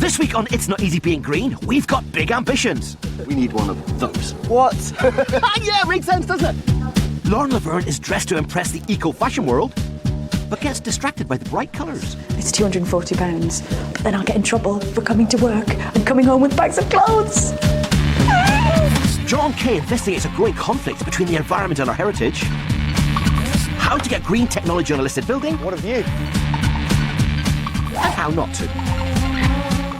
This week on It's Not Easy Being Green, we've got big ambitions. We need one of those. What? Yeah, makes sense, doesn't it? Lauren Laverne is dressed to impress the eco-fashion world, but gets distracted by the bright colours. It's £240, but then I'll get in trouble for coming to work and coming home with bags of clothes. John Kay investigates a growing conflict between the environment and our heritage. How to get green technology on a listed building. What a view. And how not to.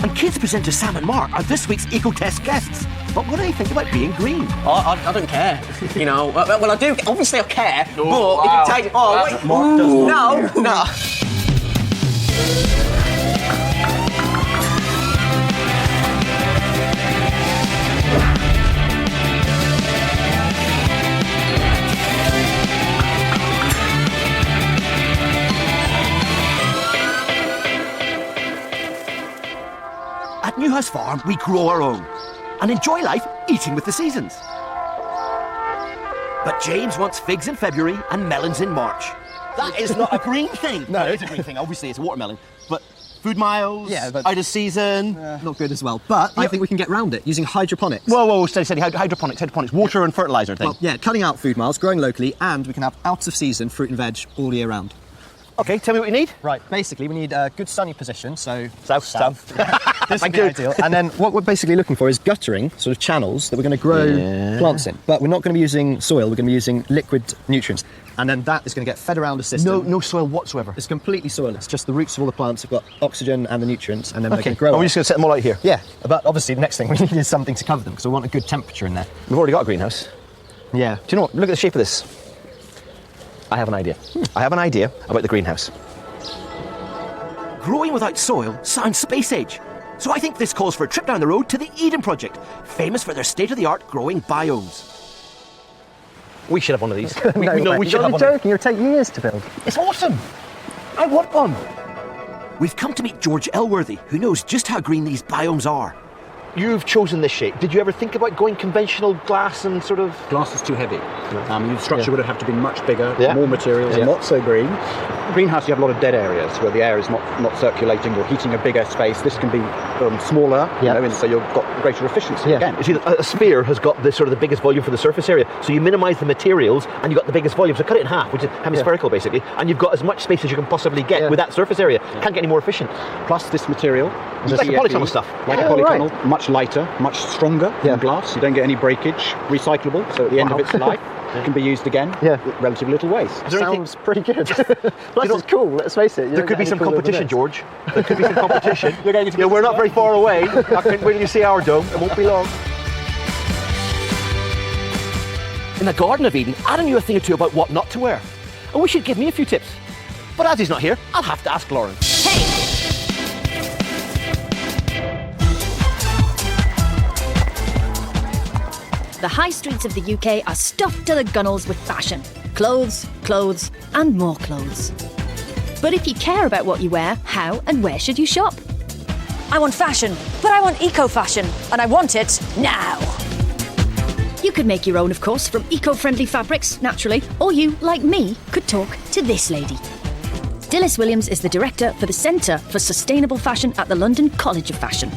And kids presenter Sam and Mark are this week's Eco-Test guests. But what do they think about being green? I don't care. You know, well, I do. Obviously, I care. Oh, but wow. if you take... Oh, wait. Mark doesn't. No. At Newhouse Farm, we grow our own and enjoy life eating with the seasons. But James wants figs in February and melons in March. That is not a green thing. No, it's a green thing. Obviously, it's a watermelon. But food miles, but out of season. Not good as well. But I think we can get round it using hydroponics. Whoa, steady. Hydroponics, water and fertiliser thing. Well, yeah, cutting out food miles, growing locally, and we can have out-of-season fruit and veg all year round. Okay, tell me what you need. Right, basically we need a good sunny position, so South. This would be ideal. And then what we're basically looking for is guttering, sort of channels that we're going to grow plants in. But we're not going to be using soil, we're going to be using liquid nutrients. And then that is going to get fed around the system. No soil whatsoever. It's completely soilless. Just the roots of all the plants have got oxygen and the nutrients, and then they're going to grow. We're just going to set them all out here. Yeah, but obviously the next thing we need is something to cover them, because we want a good temperature in there. We've already got a greenhouse. Yeah. Do you know what? Look at the shape of this. I have an idea. I have an idea about the greenhouse. Growing without soil sounds space age. So I think this calls for a trip down the road to the Eden Project, famous for their state-of-the-art growing biomes. We should have one of these. We should have one. Joking. It'll take years to build. It's awesome. I want one. We've come to meet George Elworthy, who knows just how green these biomes are. You've chosen this shape. Did you ever think about going conventional glass and sort of... Glass is too heavy. The structure would have to be much bigger, Yeah. more materials, Yeah. not so green. Greenhouse, you have a lot of dead areas where the air is not circulating or heating a bigger space. This can be smaller, and so you've got greater efficiency again. You see, a sphere has got the sort of the biggest volume for the surface area, so you minimise the materials and you've got the biggest volume. So cut it in half, which is hemispherical basically, and you've got as much space as you can possibly get with that surface area. Can't get any more efficient. Plus this material, It's like a polytunnel stuff. Like a polytunnel, much lighter, much stronger than glass. You don't get any breakage, recyclable, so at the end of its life, it can be used again with relatively little waste. Sounds pretty good. Plus it's cool, let's face it. There could be some competition, George. There could be some competition. We're not very far away. I can't wait till you see our dome. It won't be long. In the Garden of Eden, Adam knew a thing or two about what not to wear. And we should give me a few tips. But as he's not here, I'll have to ask Lauren. The high streets of the UK are stuffed to the gunnels with fashion. Clothes, clothes, and more clothes. But if you care about what you wear, how and where should you shop? I want fashion, but I want eco-fashion, and I want it now. You could make your own, of course, from eco-friendly fabrics, naturally, or you, like me, could talk to this lady. Dilys Williams is the director for the Centre for Sustainable Fashion at the London College of Fashion.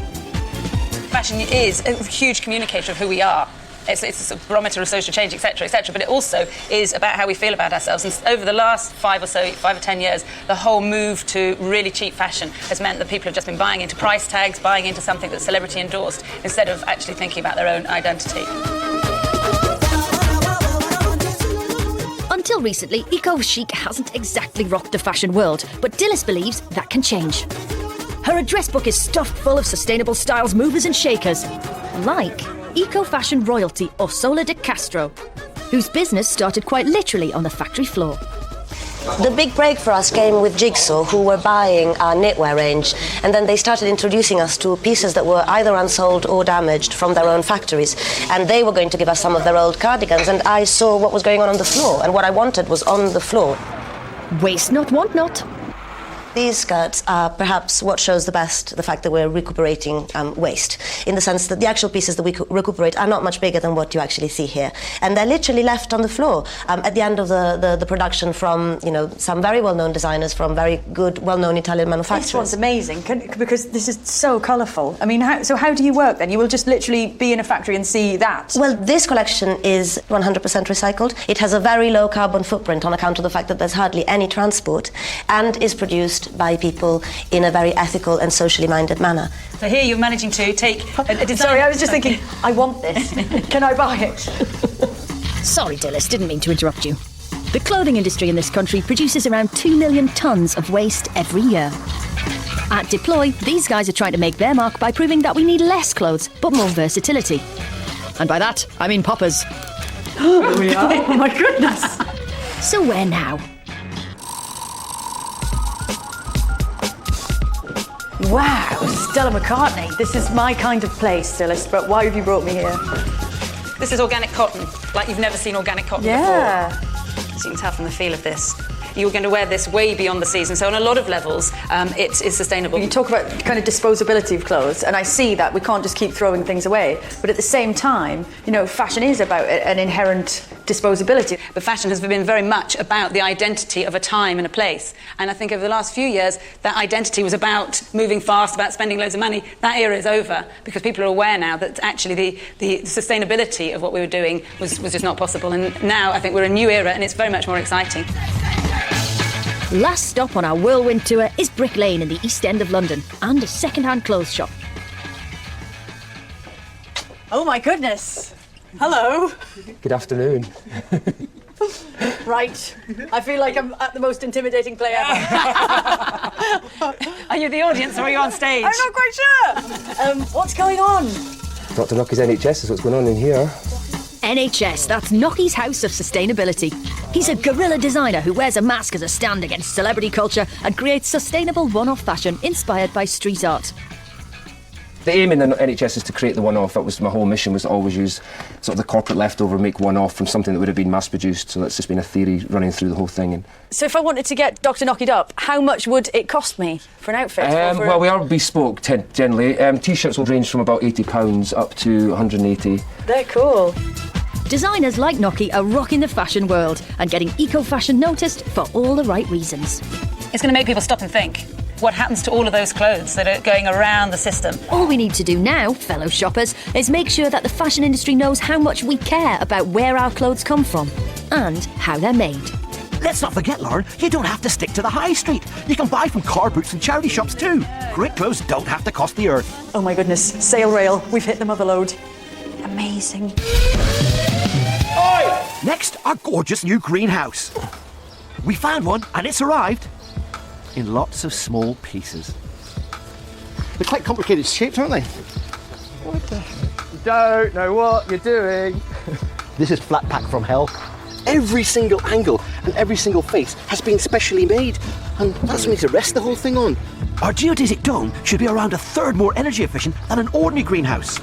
Fashion is a huge communicator of who we are. It's a sort of barometer of social change, etc., but it also is about how we feel about ourselves. And over the last 5 or 10 years, the whole move to really cheap fashion has meant that people have just been buying into price tags, buying into something that's celebrity endorsed, instead of actually thinking about their own identity. Until recently, eco-chic hasn't exactly rocked the fashion world, but Dilys believes that can change. Her address book is stuffed full of sustainable styles, movers and shakers, like eco-fashion royalty Orsola de Castro, whose business started quite literally on the factory floor. The big break for us came with Jigsaw, who were buying our knitwear range, and then they started introducing us to pieces that were either unsold or damaged from their own factories, and they were going to give us some of their old cardigans, and I saw what was going on the floor, and what I wanted was on the floor. Waste not, want not. These skirts are perhaps what shows the best the fact that we're recuperating waste, in the sense that the actual pieces that we recuperate are not much bigger than what you actually see here. And they're literally left on the floor at the end of the production from, some very well-known designers from very good, well-known Italian manufacturers. This one's amazing, because this is so colourful. I mean, how do you work then? You will just literally be in a factory and see that? Well, this collection is 100% recycled. It has a very low carbon footprint on account of the fact that there's hardly any transport, and is produced by people in a very ethical and socially minded manner. So here you're managing to take a design... Sorry, I was just thinking, I want this. Can I buy it? Sorry, Dillis, didn't mean to interrupt you. The clothing industry in this country produces around 2 million tonnes of waste every year. At Deploy, these guys are trying to make their mark by proving that we need less clothes, but more versatility. And by that, I mean poppers. There we are. Oh my goodness. So where now? Wow, Stella McCartney. This is my kind of place, Dillis, but why have you brought me here? This is organic cotton, like you've never seen organic cotton before. So you can tell from the feel of this. You're going to wear this way beyond the season, so on a lot of levels, it is sustainable. You talk about kind of disposability of clothes, and I see that we can't just keep throwing things away, but at the same time, fashion is about an inherent disposability. But fashion has been very much about the identity of a time and a place, and I think over the last few years, that identity was about moving fast, about spending loads of money. That era is over, because people are aware now that actually the sustainability of what we were doing was just not possible, and now I think we're in a new era, and it's very much more exciting. Last stop on our whirlwind tour is Brick Lane in the East End of London, and a second-hand clothes shop. Oh my goodness. Hello. Good afternoon. Right. I feel like I'm at the most intimidating play ever. Are you the audience or are you on stage? I'm not quite sure. What's going on? Dr. Nucky's NHS is what's going on in here. NHS, that's Nocky's House of Sustainability. He's a guerrilla designer who wears a mask as a stand against celebrity culture and creates sustainable one-off fashion inspired by street art. The aim in the NHS is to create the one-off. That was my whole mission, was to always use sort of the corporate leftover, make one-off from something that would have been mass-produced. So that's just been a theory running through the whole thing. And so if I wanted to get Dr. Nockied up, how much would it cost me for an outfit? Well, we are bespoke, generally. T-shirts will range from about £80 up to 180. They're cool. Designers like Nocky are rocking the fashion world and getting eco-fashion noticed for all the right reasons. It's going to make people stop and think. What happens to all of those clothes that are going around the system? All we need to do now, fellow shoppers, is make sure that the fashion industry knows how much we care about where our clothes come from and how they're made. Let's not forget, Lauren, you don't have to stick to the high street. You can buy from car boots and charity shops too. Great clothes don't have to cost the earth. Oh my goodness, sail rail. We've hit the mother load. Amazing. Next, our gorgeous new greenhouse. We found one and it's arrived in lots of small pieces. They're quite complicated shapes, aren't they? What the? You don't know what you're doing. This is flat pack from hell. Every single angle and every single face has been specially made, and that's something to rest the whole thing on. Our geodesic dome should be around a third more energy efficient than an ordinary greenhouse.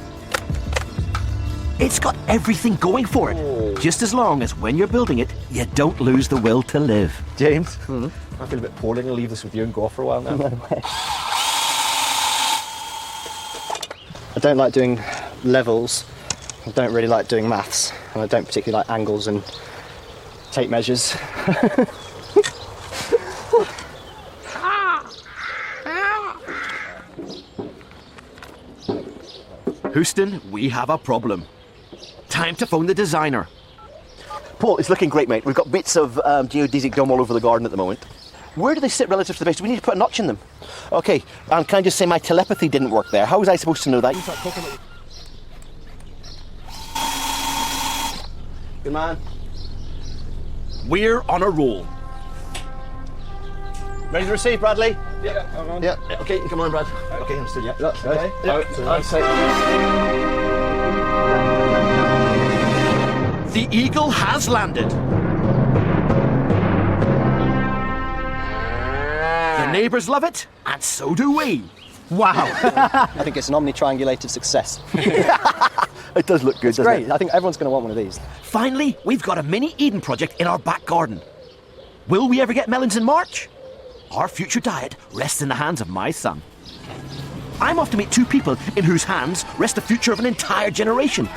It's got everything going for it, just as long as when you're building it, you don't lose the will to live. James, I feel a bit poorly. I'm going to leave this with you and go off for a while now. No way. I don't like doing levels. I don't really like doing maths, and I don't particularly like angles and tape measures. Houston, we have a problem. Time to phone the designer. Paul, it's looking great, mate. We've got bits of geodesic dome all over the garden at the moment. Where do they sit relative to the base? Do we need to put a notch in them? Okay, and can I just say my telepathy didn't work there? How was I supposed to know that? Good man. We're on a roll. Ready to receive, Bradley? Yeah. Yeah. Okay, come on, Brad. Okay, understood. Yeah. Okay. The Eagle has landed. The neighbours love it, and so do we. Wow. I think it's an omni-triangulated success. It does look good, doesn't Great. it? I think everyone's going to want one of these. Finally, we've got a mini Eden project in our back garden. Will we ever get melons in March? Our future diet rests in the hands of my son. I'm off to meet two people in whose hands rests the future of an entire generation.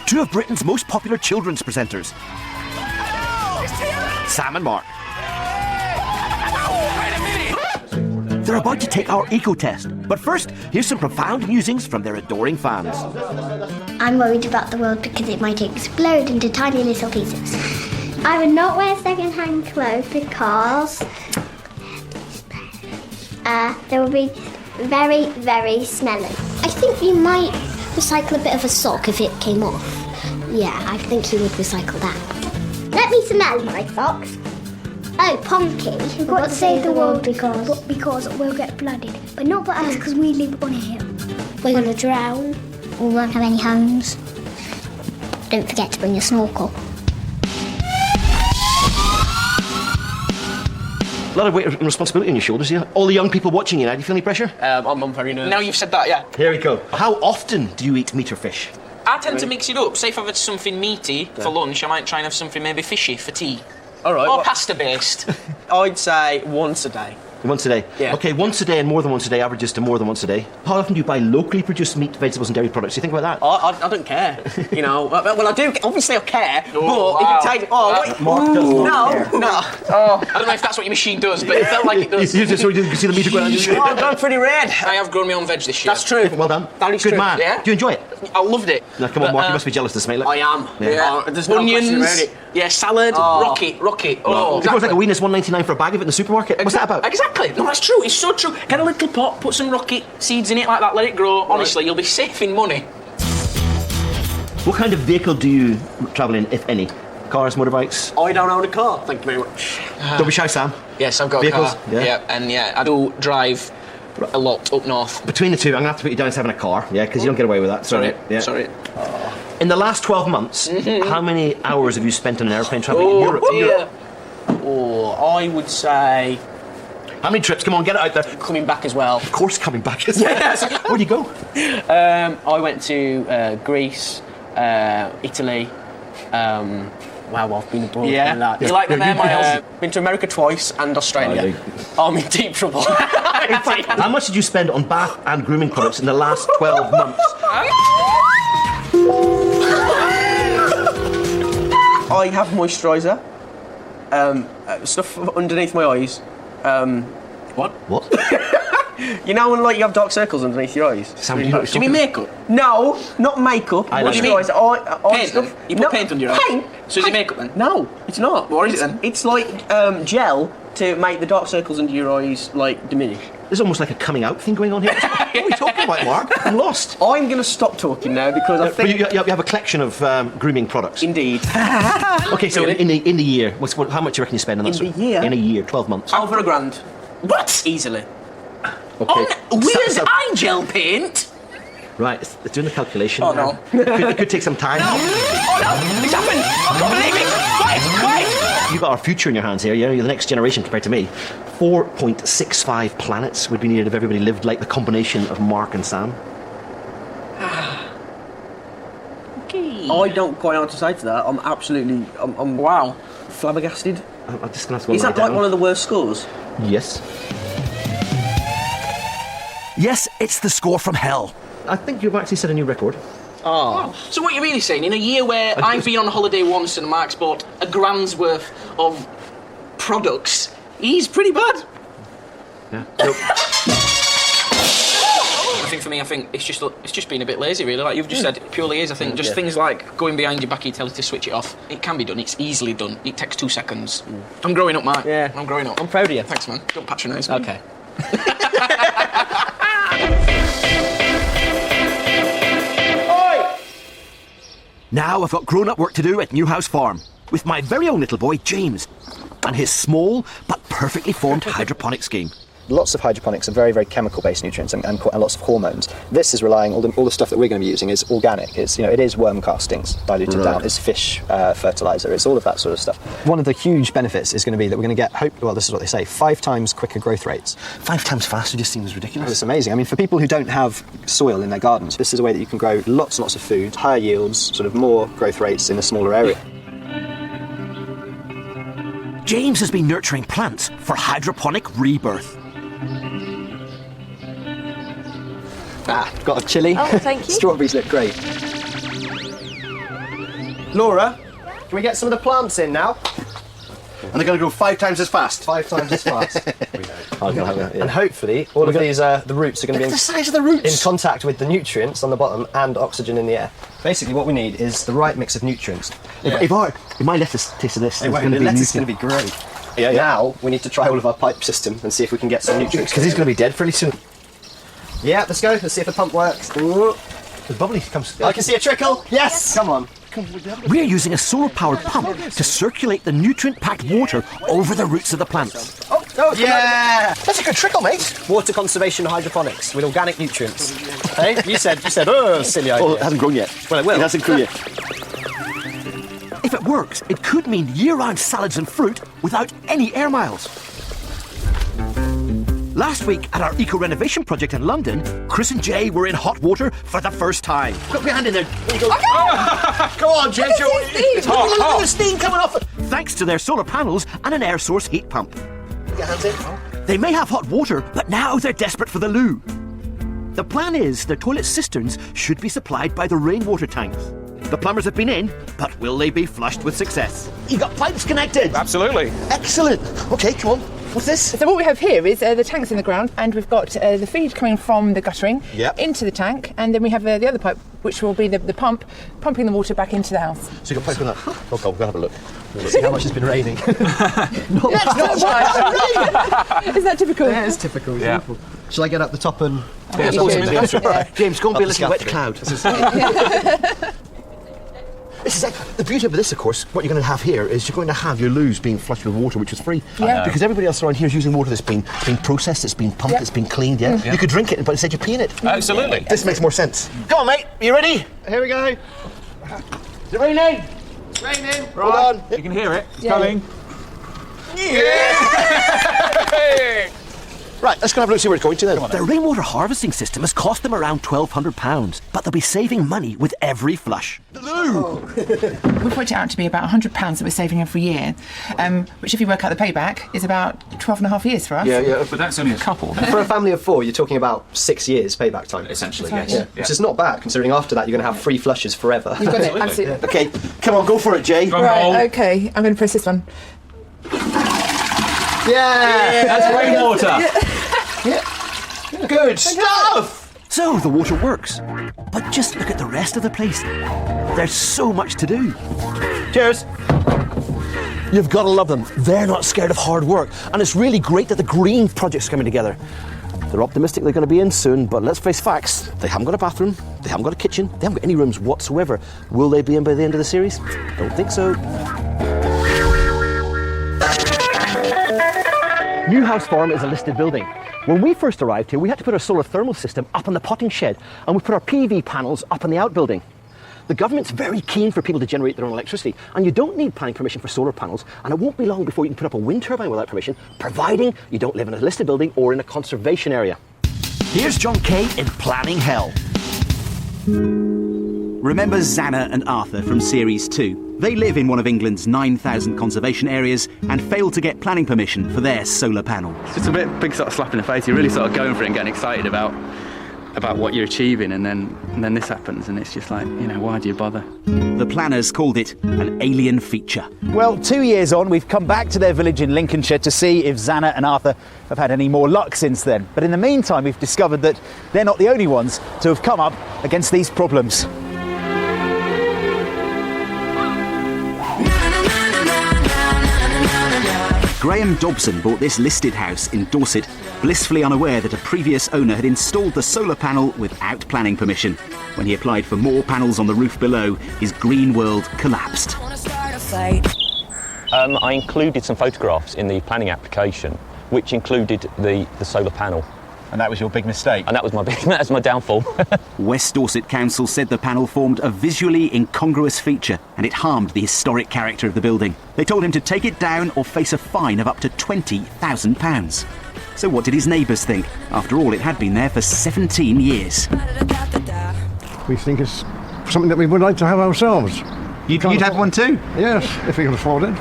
Two of Britain's most popular children's presenters. Sam and Mark. They're about to take our eco test. But first, here's some profound musings from their adoring fans. I'm worried about the world because it might explode into tiny little pieces. I would not wear second-hand clothes because they will be very, very smelly. I think you might recycle a bit of a sock if it came off. Yeah, I think you would recycle that. Let me smell my socks. Oh, Ponky. We've got to save the world because we'll get flooded. But not for us because we live on a hill. We're going to drown. We won't have any homes. Don't forget to bring your snorkel. A lot of weight and responsibility on your shoulders here. All the young people watching you now, do you feel any pressure? I'm very nervous. Now you've said that, yeah. Here we go. How often do you eat meat or fish? I tend to mix it up. Say if I've had something meaty for lunch, I might try and have something maybe fishy for tea. All right. Or pasta-based. I'd say once a day. Once a day? Yeah. OK, once a day and more than once a day averages to more than once a day. How often do you buy locally produced meat, vegetables and dairy products? Do you think about that? I don't care, you know. Well, I do. Obviously, I care. Oh, but wow. if you take... Oh, wait. Mark does not care. No. Oh, I don't know if that's what your machine does, but it felt like it does. So you can see the meat going on. Oh, I'm going pretty red. I have grown my own veg this year. That's true. Well done. That is Good true. man. Yeah? Do you enjoy it? I loved it. Now, come on, Mark, you must be jealous of this, mate. Look. I am. Yeah. There's no question about Onions. it. Yeah, salad. Rocket. Oh, It goes like a weenus $1.99 for a bag of it in the supermarket. What's that about? Exactly. No, that's true. It's so true. Get a little pot, put some rocket seeds in it like that, let it grow. Honestly, you'll be saving money. What kind of vehicle do you travel in, if any? Cars, motorbikes? I don't own a car, thank you very much. Don't be shy, Sam. Yes, I've got Vehicles? a car. Yeah. And I do drive a lot up north. Between the two, I'm going to have to put you down as having a car, yeah, because you don't get away with that. Sorry. Yeah. Sorry. In the last 12 months, how many hours have you spent on an airplane travelling Oh, Europe? dear. Oh, I would say How many trips? Come on, get it out there. coming back as well. Of course, coming back. Where'd you go? I went to Greece, Italy. Wow, I've been abroad. Yeah. You like them there, Miles? Been to America twice and Australia. I'm in deep trouble. In fact, how much did you spend on bath and grooming products in the last 12 months? I have moisturiser, stuff underneath my eyes. What? You know when you have dark circles underneath your eyes? Sam, Do you mean makeup? No, not makeup. I know. Moisturiser. Paint then? You put paint under your eyes? Paint? So is it makeup then? No, it's not. What is it then? It's like gel to make the dark circles under your eyes diminish. There's almost like a coming out thing going on here. What are we talking about, Mark? I'm lost. I'm going to stop talking now because I But think... you have a collection of grooming products. Indeed. Okay, so in the year, how much do you reckon you spend on that? In the year? In a year, 12 months. Over £1,000. What? Easily. Okay. On weird eye gel paint? Right, it's doing the calculation. Oh, no. It could take some time. Oh no! It's happened! I can't believe it! Quiet! You've got our future in your hands here, yeah? You're the next generation compared to me. 4.65 planets would be needed if everybody lived like the combination of Mark and Sam. Okay. I don't quite know what to say to that. I'm absolutely... I'm Wow. flabbergasted. I'm just going to have to go Is lie that like down. one of the worst scores? Yes. Yes, it's the score from hell. I think you've actually set a new record. Oh. So what you're really saying, in a year where I've been on holiday once and Mark's bought £1,000's worth of products, he's pretty bad. Yeah. Nope. I think for me, it's just been a bit lazy, really. Like you've just said, it purely is. I think just things like going behind your back, you tell it to switch it off. It can be done. It's easily done. It takes 2 seconds. I'm growing up, Mark. Yeah. I'm growing up. I'm proud of you. Thanks, man. Don't patronise me. Okay. Now I've got grown-up work to do at Newhouse Farm with my very own little boy, James, and his small but perfectly formed hydroponic scheme. Lots of hydroponics are very, very chemical-based nutrients and lots of hormones. This is relying, all the stuff that we're going to be using is organic. It is worm castings diluted down. It's fish fertiliser. It's all of that sort of stuff. One of the huge benefits is going to be that we're going to get, this is what they say, 5 times quicker growth rates. 5 times faster just seems ridiculous. It's amazing. I mean, for people who don't have soil in their gardens, this is a way that you can grow lots and lots of food, higher yields, sort of more growth rates in a smaller area. James has been nurturing plants for hydroponic rebirth. Got a chili. Oh, thank you. Strawberries look great. Laura, can we get some of the plants in now? And they're going to grow 5 times as fast. 5 times as fast. And hopefully, all of these, the roots are going to be the size of the roots. in contact with the nutrients on the bottom and oxygen in the air. Basically, what we need is the right mix of nutrients. If my lettuce tasted this, The lettuce is going to be great. Yeah. Now, we need to try all of our pipe system and see if we can get some nutrients. Because he's going to be dead fairly soon. Yeah, let's go. Let's see if the pump works. Ooh. The bubbly comes. I can see a trickle. Yes! Come on. We're using a solar-powered pump to circulate the nutrient-packed water over the roots of the plants. Oh, yeah! That's a good trickle, mate. Water conservation hydroponics with organic nutrients. Hey, you said, oh, silly idea. Oh, it hasn't grown yet. Well, it will. It hasn't grown yet. If it works, it could mean year-round salads and fruit without any air miles. Last week at our eco-renovation project in London, Chris and Jay were in hot water for the first time. Got your hand in there. There you go. Go on, Jay. It's hot, look at the steam coming off it. Thanks to their solar panels and an air source heat pump. Get your hands in. They may have hot water, but now they're desperate for the loo. The plan is their toilet cisterns should be supplied by the rainwater tanks. The plumbers have been in, but will they be flushed with success? You got pipes connected. Absolutely. Excellent. Okay, come on. What's this? So what we have here is the tanks in the ground, and we've got the feed coming from the guttering into the tank, and then we have the other pipe, which will be the pump, pumping the water back into the house. So you've got pipe in that? Okay, we'll have a look. Let's see how much it's been raining. Not much. Isn't that typical? Yeah, it's typical. Yeah. Shall I get up the top and... James, go and be a little wet cloud. This is the beauty of this, of course. What you're going to have here is you're going to have your loos being flushed with water, which is free. Yeah. Because everybody else around here is using water that's been processed, it's been pumped, it's been cleaned. Yeah. You could drink it, but instead you pee in it. Absolutely. This makes more sense. Come on, mate. Are you ready? Here we go. Is it raining? It's raining. Hold on. You can hear it. It's coming. Yeah. Right, let's go have a look, see where it's going to then. Their rainwater harvesting system has cost them around £1,200, but they'll be saving money with every flush. We've worked it out to be about £100 that we're saving every year, which, if you work out the payback, is about 12 and a half years for us. Yeah. But that's only a couple. For a family of 4, you're talking about 6 years payback time. Essentially, That's yes. right. Which is not bad, considering after that you're going to have free flushes forever. You've got it, absolutely. Okay, come on, go for it, Jay. Right, okay, I'm going to press this one. Yeah! That's rainwater. Good stuff! So the water works. But just look at the rest of the place. There's so much to do. Cheers. You've got to love them. They're not scared of hard work. And it's really great that the green project's coming together. They're optimistic they're going to be in soon, but let's face facts. They haven't got a bathroom, they haven't got a kitchen, they haven't got any rooms whatsoever. Will they be in by the end of the series? Don't think so. New House Farm is a listed building. When we first arrived here, we had to put our solar thermal system up in the potting shed, and we put our PV panels up in the outbuilding. The government's very keen for people to generate their own electricity, and you don't need planning permission for solar panels, and it won't be long before you can put up a wind turbine without permission, providing you don't live in a listed building or in a conservation area. Here's John Kay in Planning Hell. Remember Xana and Arthur from Series 2? They live in one of England's 9,000 conservation areas and failed to get planning permission for their solar panel. It's just a big sort of slap in the face. You're really sort of going for it and getting excited about what you're achieving, and then this happens, and it's just like, why do you bother? The planners called it an alien feature. Well, 2 years on, we've come back to their village in Lincolnshire to see if Xana and Arthur have had any more luck since then. But in the meantime, we've discovered that they're not the only ones to have come up against these problems. Graham Dobson bought this listed house in Dorset, blissfully unaware that a previous owner had installed the solar panel without planning permission. When he applied for more panels on the roof below, his green world collapsed. I included some photographs in the planning application, which included the solar panel. And that was your big mistake? And that was my downfall. West Dorset Council said the panel formed a visually incongruous feature and it harmed the historic character of the building. They told him to take it down or face a fine of up to £20,000. So what did his neighbours think? After all, it had been there for 17 years. We think it's something that we would like to have ourselves. You'd have one too? Yes, if we can afford it.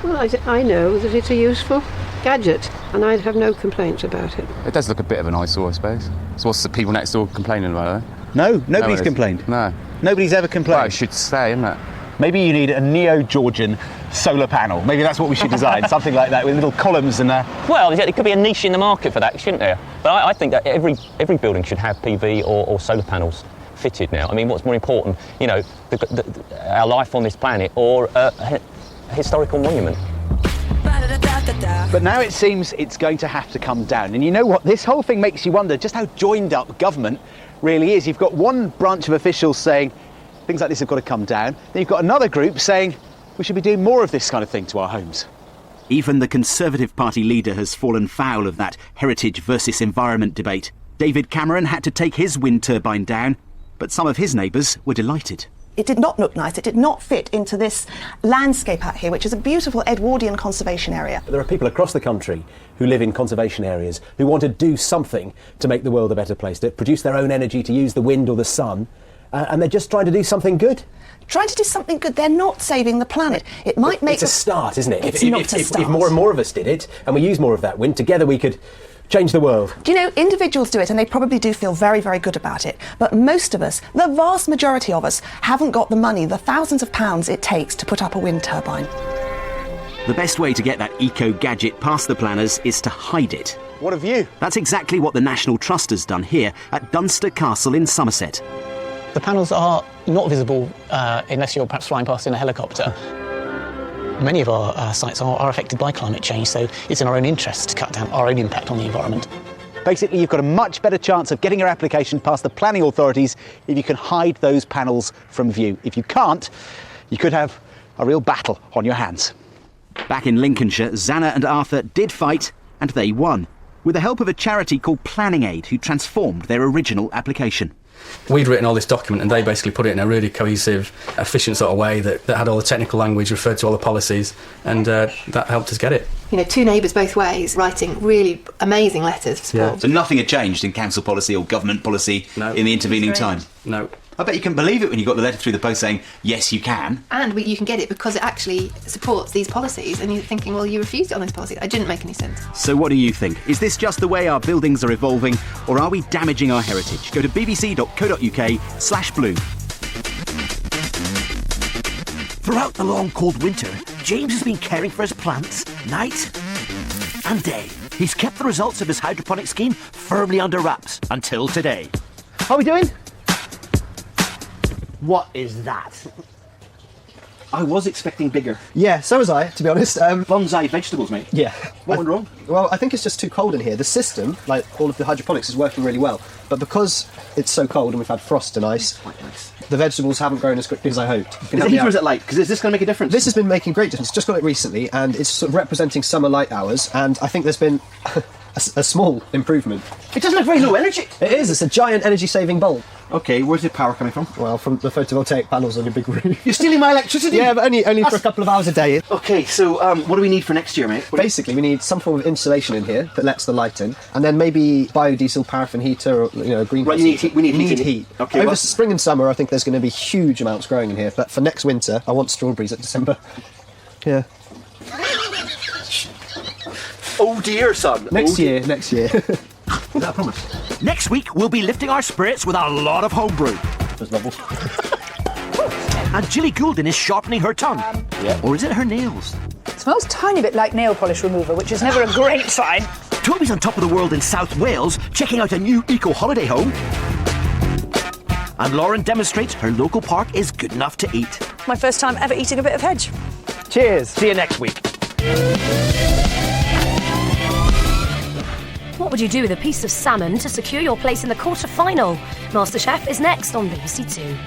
Well, I know that it's a useful gadget, and I'd have no complaints about it. It does look a bit of an eyesore, I suppose. So what's the people next door complaining about it? No, nobody's complained. No. Nobody's ever complained. Well, it should stay, isn't it? Maybe you need a Neo-Georgian solar panel. Maybe that's what we should design, something like that, with little columns and... Well, there could be a niche in the market for that, shouldn't there? But I think that every building should have PV or solar panels fitted now. I mean, what's more important, you know, our life on this planet or a historical monument? But now it seems it's going to have to come down. And you know what? This whole thing makes you wonder just how joined up government really is. You've got one branch of officials saying things like this have got to come down. Then you've got another group saying we should be doing more of this kind of thing to our homes. Even the Conservative Party leader has fallen foul of that heritage versus environment debate. David Cameron had to take his wind turbine down, but some of his neighbours were delighted. It did not look nice. It did not fit into this landscape out here, which is a beautiful Edwardian conservation area. There are people across the country who live in conservation areas who want to do something to make the world a better place, to produce their own energy, to use the wind or the sun, and they're just trying to do something good. Trying to do something good. They're not saving the planet. It might make... It's a start, isn't it? It's not a start. If more and more of us did it, and we use more of that wind, together we could change the world. Do you know, individuals do it and they probably do feel very, very good about it. But most of us, the vast majority of us, haven't got the money, the thousands of pounds it takes to put up a wind turbine. The best way to get that eco-gadget past the planners is to hide it. What a view. That's exactly what the National Trust has done here at Dunster Castle in Somerset. The panels are not visible unless you're perhaps flying past in a helicopter. Many of our sites are affected by climate change, so it's in our own interest to cut down our own impact on the environment. Basically, you've got a much better chance of getting your application past the planning authorities if you can hide those panels from view. If you can't, you could have a real battle on your hands. Back in Lincolnshire, Zana and Arthur did fight, and they won, with the help of a charity called Planning Aid, who transformed their original application. We'd written all this document and they basically put it in a really cohesive, efficient sort of way that had all the technical language, referred to all the policies, and that helped us get it. You know, two neighbours both ways writing really amazing letters for support. Yeah. So nothing had changed in council policy or government policy in the intervening time? No. I bet you couldn't believe it when you got the letter through the post saying, yes, you can. And you can get it because it actually supports these policies, and you're thinking, well, you refused it on those policies. It didn't make any sense. So what do you think? Is this just the way our buildings are evolving, or are we damaging our heritage? Go to bbc.co.uk/blue. Throughout the long, cold winter, James has been caring for his plants night and day. He's kept the results of his hydroponic scheme firmly under wraps until today. How are we doing? What is that? I was expecting bigger. Yeah, so was I, to be honest. Bonsai vegetables, mate. Yeah. What went wrong? Well, I think it's just too cold in here. The system, like all of the hydroponics, is working really well. But because it's so cold and we've had frost and ice, quite nice. The vegetables haven't grown as quickly as I hoped. Is it heat or is it light? Because is this going to make a difference? This has been making great difference. Just got it recently, and it's sort of representing summer light hours, and I think there's been a small improvement. It doesn't look very low energy. It is. It's a giant energy-saving bulb. Okay, where's the power coming from? Well, from the photovoltaic panels on your big roof. You're stealing my electricity? Yeah, but only for a couple of hours a day. Okay, so what do we need for next year, mate? Basically, we need some form of insulation in here that lets the light in, and then maybe biodiesel paraffin heater or a greenhouse. Right, we need heat. Okay, over spring and summer, I think there's going to be huge amounts growing in here. But for next winter, I want strawberries at December. Yeah. Oh dear, son. Next year. Is that a promise? Next week, we'll be lifting our spirits with a lot of homebrew. There's bubbles. And Gilly Goulden is sharpening her tongue. Yeah. Or is it her nails? It smells a tiny bit like nail polish remover, which is never a great sign. Toby's on top of the world in South Wales, checking out a new eco-holiday home. And Lauren demonstrates her local park is good enough to eat. My first time ever eating a bit of hedge. Cheers. See you next week. What would you do with a piece of salmon to secure your place in the quarter-final? MasterChef is next on BBC Two.